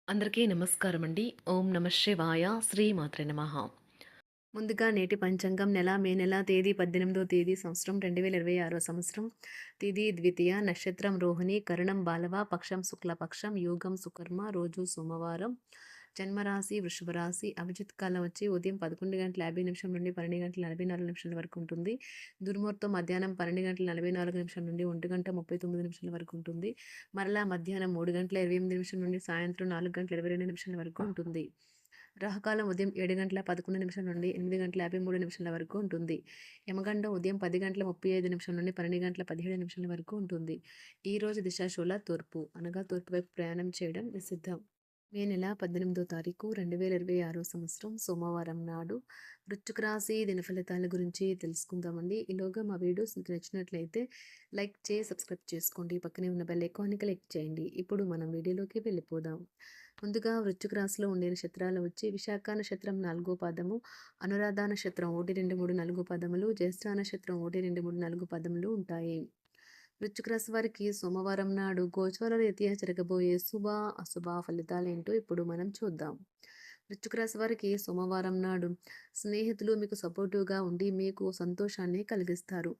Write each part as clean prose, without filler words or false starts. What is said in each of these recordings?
అందరికీ నమస్కారం అండి. ఓం నమ శివాయ. శ్రీమాత్రే నమః. ముందుగా నేటి పంచాంగం మే నెల తేదీ 18వ తేదీ సంవత్సరం 2026 సంవత్సరం. తిథి ద్వితీయ, నక్షత్రం రోహిణి, కరణం బాలవ, పక్షం శుక్లపక్షం, యోగం సుకర్మ, రోజు సోమవారం. జన్మరాశి వృషభ రాశి. అభిజిత్ కాలం వచ్చి ఉదయం 11:50 నుండి 12:44 వరకు ఉంటుంది. దుర్ముహూర్తం మధ్యాహ్నం 12:44 నుండి 1:39 వరకు ఉంటుంది. మరలా మధ్యాహ్నం 3:28 నుండి సాయంత్రం 4:22 వరకు ఉంటుంది. రాహుకాలం ఉదయం 7:11 నుండి 8:53 వరకు ఉంటుంది. యమగండం ఉదయం 10:35 నుండి 12:17 వరకు ఉంటుంది. ఈ రోజు దిశాశూల తూర్పు, అనగా తూర్పు వైపు ప్రయాణం చేయడం నిషిద్ధం. మే నెల 18వ తారీఖు 2026 సంవత్సరం సోమవారం నాడు వృశ్చిక రాశి దినఫలితాల గురించి తెలుసుకుందామండి. ఈలోగా మా వీడియోస్ మీకు నచ్చినట్లయితే లైక్ చేసి సబ్స్క్రైబ్ చేసుకోండి. పక్కనే ఉన్న బెల్ ఐకాన్ని క్లిక్ చేయండి. ఇప్పుడు మనం వీడియోలోకి వెళ్ళిపోదాం. ముందుగా వృశ్చిక రాశిలో ఉండే నక్షత్రాలు వచ్చి విశాఖ నక్షత్రం 4వ పాదము, అనురాధ నక్షత్రం 1, 2, 3, 4 పదములు, జ్యేష్ఠ నక్షత్రం 1, 2, 3, 4 పదములు ఉంటాయి. వృశ్చిక రాశి వారికి సోమవారం నాడు గోచార రీత్యా జరగబోయే శుభ అశుభ ఫలితాలేంటో ఇప్పుడు మనం చూద్దాం. వృశ్చిక రాశి వారికి సోమవారం నాడు స్నేహితులు మీకు సపోర్టివ్గా ఉండి మీకు సంతోషాన్ని కలిగిస్తారు.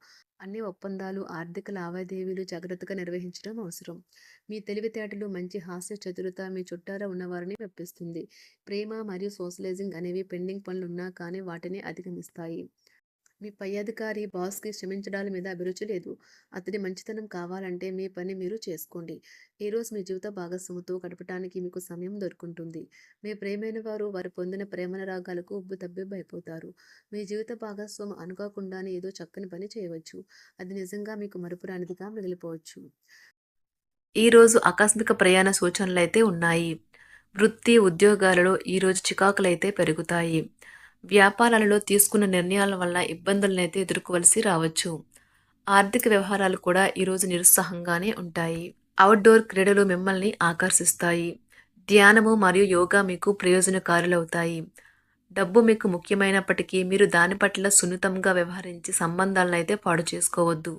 అన్ని ఒప్పందాలు, ఆర్థిక లావాదేవీలు జాగ్రత్తగా నిర్వహించడం అవసరం. మీ తెలివితేటలు, మంచి హాస్య చతురత మీ చుట్టారా ఉన్నవారిని మెప్పిస్తుంది. ప్రేమ మరియు సోషలైజింగ్ అనేవి పెండింగ్ పనులున్నా కానీ వాటిని అధిగమిస్తాయి. మీ పై అధికారి బాస్కి క్షమించడాల మీద అభిరుచి లేదు. అతడి మంచితనం కావాలంటే మీ పని మీరు చేసుకోండి. ఈరోజు మీ జీవిత భాగస్వామితో గడపటానికి మీకు సమయం దొరుకుంటుంది. మీ ప్రేమైన వారు పొందిన ప్రేమల రాగాలకు ఉబ్బుతబ్బిబ్బైపోతారు. మీ జీవిత భాగస్వామి అనుకోకుండానే ఏదో చక్కని పని చేయవచ్చు. అది నిజంగా మీకు మరుపురానిదిగా మిగిలిపోవచ్చు. ఈరోజు ఆకస్మిక ప్రయాణ సూచనలైతే ఉన్నాయి. వృత్తి, ఉద్యోగాలలో ఈరోజు చికాకులైతే పెరుగుతాయి. వ్యాపారాలలో తీసుకున్న నిర్ణయాల వల్ల ఇబ్బందులనైతే ఎదుర్కోవలసి రావచ్చు. ఆర్థిక వ్యవహారాలు కూడా ఈరోజు నిరుత్సాహంగానే ఉంటాయి. అవుట్డోర్ క్రీడలు మిమ్మల్ని ఆకర్షిస్తాయి. ధ్యానము మరియు యోగా మీకు ప్రయోజనకారులవుతాయి. డబ్బు మీకు ముఖ్యమైనప్పటికీ మీరు దాని పట్ల సున్నితంగా వ్యవహరించి సంబంధాలనైతే పాడు చేసుకోవద్దు.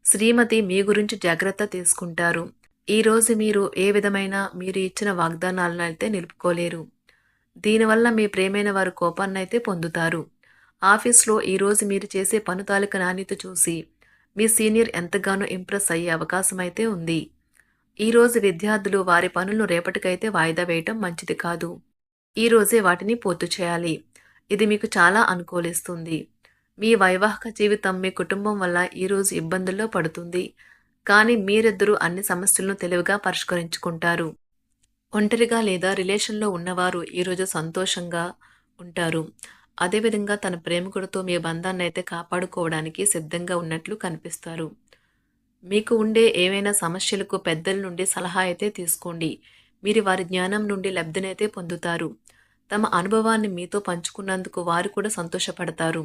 శ్రీమతి మీ గురించి జాగ్రత్త తీసుకుంటారు. ఈరోజు మీరు ఏ విధమైన మీరు ఇచ్చిన వాగ్దానాలను అయితే నిలుపుకోలేరు. దీనివల్ల మీ ప్రేమైన వారు కోపాన్నైతే పొందుతారు. ఆఫీస్లో ఈరోజు మీరు చేసే పను తాలూకా నాణ్యత చూసి మీ సీనియర్ ఎంతగానో ఇంప్రెస్ అయ్యే అవకాశం అయితే ఉంది. ఈరోజు విద్యార్థులు వారి పనులను రేపటికైతే వాయిదా వేయటం మంచిది కాదు. ఈరోజే వాటిని పూర్తి చేయాలి. ఇది మీకు చాలా అనుకూలిస్తుంది. మీ వైవాహిక జీవితం మీ కుటుంబం వల్ల ఈరోజు ఇబ్బందుల్లో పడుతుంది. కానీ మీరిద్దరూ అన్ని సమస్యలను తెలివిగా పరిష్కరించుకుంటారు. ఒంటరిగా లేదా రిలేషన్లో ఉన్నవారు ఈరోజు సంతోషంగా ఉంటారు. అదేవిధంగా తన ప్రేమికుడితో మీ బంధాన్ని అయితే కాపాడుకోవడానికి సిద్ధంగా ఉన్నట్లు కనిపిస్తారు. మీకు ఉండే ఏవైనా సమస్యలకు పెద్దల నుండి సలహా అయితే తీసుకోండి. మీరు వారి జ్ఞానం నుండి లబ్ధినైతే పొందుతారు. తమ అనుభవాన్ని మీతో పంచుకున్నందుకు వారు కూడా సంతోషపడతారు.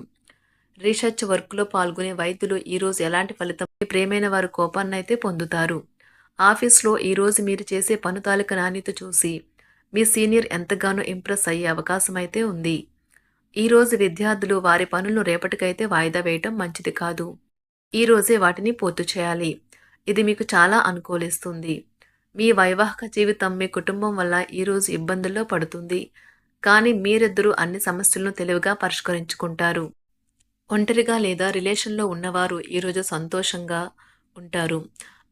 రీసెర్చ్ వర్క్లో పాల్గొనే వైద్యులు ఈరోజు ఎలాంటి ఫలితం మీ ప్రేమైన వారి కోపాన్నైతే పొందుతారు. ఆఫీస్లో ఈరోజు మీరు చేసే పను తాలూకా నాణ్యత చూసి మీ సీనియర్ ఎంతగానో ఇంప్రెస్ అయ్యే అవకాశం అయితే ఉంది. ఈరోజు విద్యార్థులు వారి పనులను రేపటికైతే వాయిదా వేయటం మంచిది కాదు. ఈరోజే వాటిని పూర్తి చేయాలి. ఇది మీకు చాలా అనుకూలిస్తుంది. మీ వైవాహిక జీవితం మీ కుటుంబం వల్ల ఈరోజు ఇబ్బందుల్లో పడుతుంది. కానీ మీరిద్దరూ అన్ని సమస్యలను తెలివిగా పరిష్కరించుకుంటారు. ఒంటరిగా లేదా రిలేషన్లో ఉన్నవారు ఈరోజు సంతోషంగా ఉంటారు.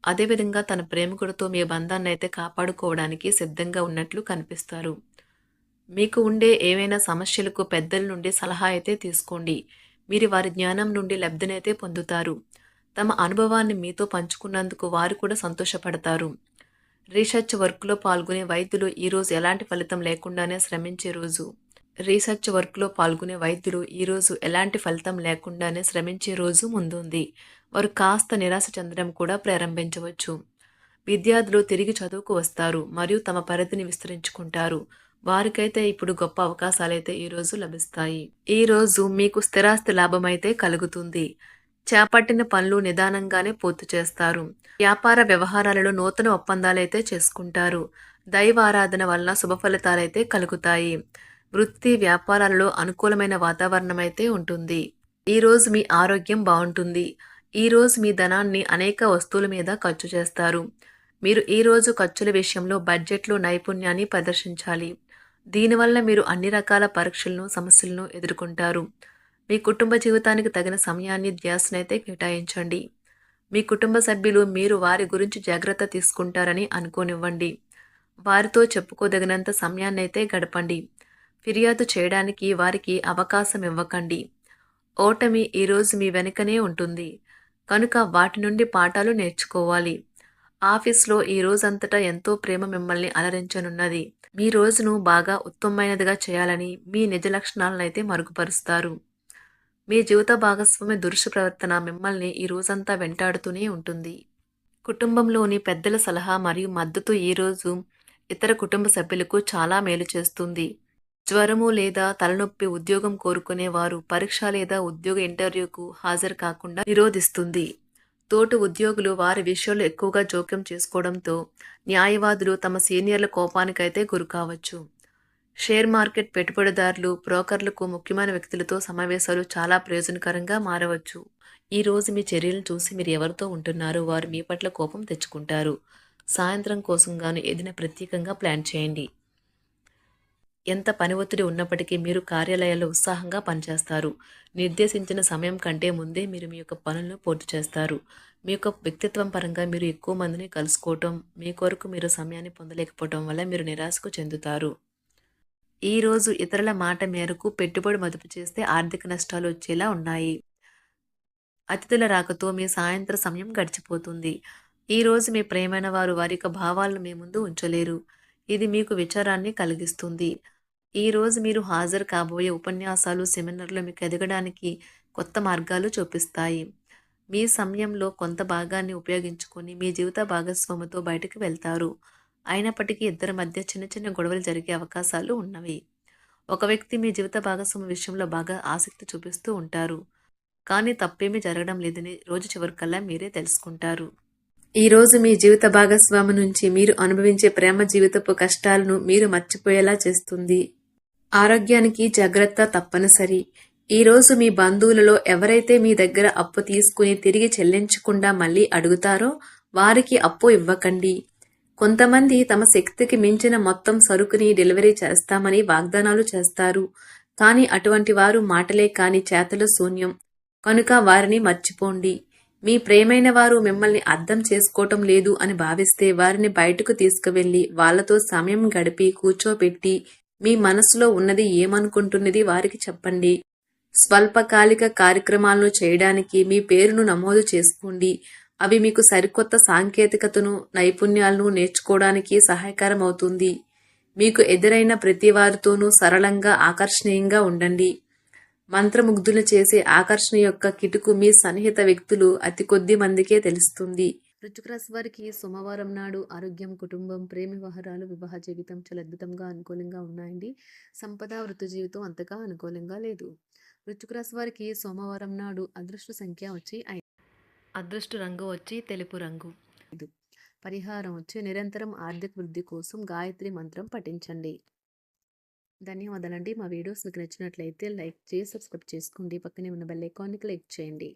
అదేవిధంగా తన ప్రేమికుడితో మీ బంధాన్ని అయితే కాపాడుకోవడానికి సిద్ధంగా ఉన్నట్లు కనిపిస్తారు. మీకు ఉండే ఏవైనా సమస్యలకు పెద్దల నుండి సలహా అయితే తీసుకోండి. మీరు వారి జ్ఞానం నుండి లబ్ధినైతే పొందుతారు. తమ అనుభవాన్ని మీతో పంచుకున్నందుకు వారు కూడా సంతోషపడతారు. రీసెర్చ్ వర్క్లో పాల్గొనే వైద్యులు ఈరోజు ఎలాంటి ఫలితం లేకుండానే శ్రమించే రోజు. రీసెర్చ్ వర్క్లో పాల్గొనే వైద్యులు ఈరోజు ఎలాంటి ఫలితం లేకుండానే శ్రమించే రోజు ముందుంది. వారు కాస్త నిరాశ చెందడం కూడా ప్రారంభించవచ్చు. విద్యార్థులు తిరిగి చదువుకు వస్తారు మరియు తమ పరిధిని విస్తరించుకుంటారు. వారికైతే ఇప్పుడు గొప్ప అవకాశాలైతే ఈరోజు లభిస్తాయి. ఈరోజు మీకు స్థిరాస్తి లాభమైతే కలుగుతుంది. చేపట్టిన పనులు నిదానంగానే పూర్తి చేస్తారు. వ్యాపార వ్యవహారాలలో నూతన ఒప్పందాలైతే చేసుకుంటారు. దైవారాధన వలన శుభ ఫలితాలైతే కలుగుతాయి. వృత్తి వ్యాపారాలలో అనుకూలమైన వాతావరణం అయితే ఉంటుంది. ఈరోజు మీ ఆరోగ్యం బాగుంటుంది. ఈరోజు మీ ధనాన్ని అనేక వస్తువుల మీద ఖర్చు చేస్తారు. మీరు ఈరోజు ఖర్చుల విషయంలో బడ్జెట్లో నైపుణ్యాన్ని ప్రదర్శించాలి. దీనివల్ల మీరు అన్ని రకాల పరీక్షలను, సమస్యలను ఎదుర్కొంటారు. మీ కుటుంబ జీవితానికి తగిన సమయాన్ని, ధ్యాసనైతే కేటాయించండి. మీ కుటుంబ సభ్యులు మీరు వారి గురించి జాగ్రత్త తీసుకుంటారని అనుకోనివ్వండి. వారితో చెప్పుకోదగినంత సమయాన్నైతే గడపండి. ఫిర్యాదు చేయడానికి వారికి అవకాశం ఇవ్వకండి. ఓటమి ఈరోజు మీ వెనుకనే ఉంటుంది. కనుక వాటి నుండి పాఠాలు నేర్చుకోవాలి. ఆఫీస్‌లో ఈ రోజంతటా ఎంతో ప్రేమ మిమ్మల్ని అలరించనున్నది. మీ రోజును బాగా ఉత్తమమైనదిగా చేయాలని మీ నిజ లక్షణాలనైతే మరుగుపరుస్తారు. మీ జీవిత భాగస్వామి దురుసు ప్రవర్తన మిమ్మల్ని ఈ రోజంతా వెంటాడుతూనే ఉంటుంది. కుటుంబంలోని పెద్దల సలహా మరియు మద్దతు ఈరోజు ఇతర కుటుంబ సభ్యులకు చాలా మేలు చేస్తుంది. జ్వరము లేదా తలనొప్పి ఉద్యోగం కోరుకునే వారు పరీక్ష లేదా ఉద్యోగ ఇంటర్వ్యూకు హాజరు కాకుండా నిరోధిస్తుంది. తోటి ఉద్యోగులు వారి విషయాల్లో ఎక్కువగా జోక్యం చేసుకోవడంతో న్యాయవాదులు తమ సీనియర్ల కోపానికైతే గురికావచ్చు. షేర్ మార్కెట్ పెట్టుబడిదారులు, బ్రోకర్లకు ముఖ్యమైన వ్యక్తులతో సమావేశాలు చాలా ప్రయోజనకరంగా మారవచ్చు. ఈ రోజు మీ చర్యలను చూసి మీరు ఎవరితో ఉంటున్నారో వారు మీ పట్ల కోపం తెచ్చుకుంటారు. సాయంత్రం కోసం గాను ఏదైనా ప్రత్యేకంగా ప్లాన్ చేయండి. ఎంత పని ఒత్తిడి ఉన్నప్పటికీ మీరు కార్యాలయాల్లో ఉత్సాహంగా పనిచేస్తారు. నిర్దేశించిన సమయం కంటే ముందే మీరు మీ యొక్క పనులను పూర్తి చేస్తారు. మీ యొక్క వ్యక్తిత్వం పరంగా మీరు ఎక్కువ మందిని కలుసుకోవటం, మీ కొరకు మీరు సమయాన్ని పొందలేకపోవటం వల్ల మీరు నిరాశకు చెందుతారు. ఈరోజు ఇతరుల మాట మేరకు పెట్టుబడి మదుపు చేస్తే ఆర్థిక నష్టాలు వచ్చేలా ఉన్నాయి. అతిథుల రాకతో మీ సాయంత్ర సమయం గడిచిపోతుంది. ఈరోజు మీ ప్రియమైన వారు వారి యొక్క భావాలను మీ ముందు ఉంచలేరు. ఇది మీకు విచారాన్ని కలిగిస్తుంది. ఈరోజు మీరు హాజరు కాబోయే ఉపన్యాసాలు, సెమినార్లు మీకు ఎదగడానికి కొత్త మార్గాలు చూపిస్తాయి. మీ సమయంలో కొంత భాగాన్ని ఉపయోగించుకొని మీ జీవిత భాగస్వామితో బయటకు వెళ్తారు. అయినప్పటికీ ఇద్దరి మధ్య చిన్న చిన్న గొడవలు జరిగే అవకాశాలు ఉన్నవి. ఒక వ్యక్తి మీ జీవిత భాగస్వామి విషయంలో బాగా ఆసక్తి చూపిస్తూ ఉంటారు. కానీ తప్పేమీ జరగడం లేదని రోజు చివరికల్లా మీరే తెలుసుకుంటారు. ఈరోజు మీ జీవిత భాగస్వామి నుంచి మీరు అనుభవించే ప్రేమ జీవితపు కష్టాలను మీరు మర్చిపోయేలా చేస్తుంది. ఆరోగ్యానికి జాగ్రత్త తప్పనిసరి. ఈరోజు మీ బంధువులలో ఎవరైతే మీ దగ్గర అప్పు తీసుకుని తిరిగి చెల్లించకుండా మళ్ళీ అడుగుతారో వారికి అప్పు ఇవ్వకండి. కొంతమంది తమ శక్తికి మించిన మొత్తం సరుకుని డెలివరీ చేస్తామని వాగ్దానాలు చేస్తారు. కానీ అటువంటి వారు మాటలే కాని చేతలు శూన్యం. కనుక వారిని మర్చిపోండి. మీ ప్రియమైన వారు మిమ్మల్ని అర్థం చేసుకోవటం లేదు అని భావిస్తే వారిని బయటకు తీసుకువెళ్ళి వాళ్లతో సమయం గడిపి కూర్చోబెట్టి మీ మనసులో ఉన్నది ఏమనుకుంటున్నది వారికి చెప్పండి. స్వల్పకాలిక కార్యక్రమాలను చేయడానికి మీ పేరును నమోదు చేసుకోండి. అవి మీకు సరికొత్త సాంకేతికతను, నైపుణ్యాలను నేర్చుకోవడానికి సహాయకరం అవుతుంది. మీకు ఎదురైన ప్రతి వారితోనూ సరళంగా, ఆకర్షణీయంగా ఉండండి. మంత్రముగ్ధులు చేసే ఆకర్షణ యొక్క కిటుకు మీ సన్నిహిత వ్యక్తులు అతి కొద్ది మందికే తెలుస్తుంది. వృశ్చిక రాశి వారికి సోమవారం నాడు ఆరోగ్యం, కుటుంబం, ప్రేమ వ్యవహారాలు, వివాహ జీవితం చాలా అద్భుతంగా అనుకూలంగా ఉన్నాయండి. సంపద, వృత్తి జీవితం అంతగా అనుకూలంగా లేదు. వృశ్చిక రాశి వారికి సోమవారం నాడు అదృష్ట సంఖ్య వచ్చి 5. అదృష్ట రంగు వచ్చి తెలుపు రంగు. పరిహారం వచ్చి నిరంతరం ఆర్థిక వృద్ధి కోసం గాయత్రి మంత్రం పఠించండి. ధన్యవాదాలండి. మా వీడియోస్ మీకు నచ్చినట్లయితే లైక్ చేసి సబ్స్క్రైబ్ చేసుకోండి. పక్కనే ఉన్న బెల్ ఐకాన్ని క్లిక్ చేయండి.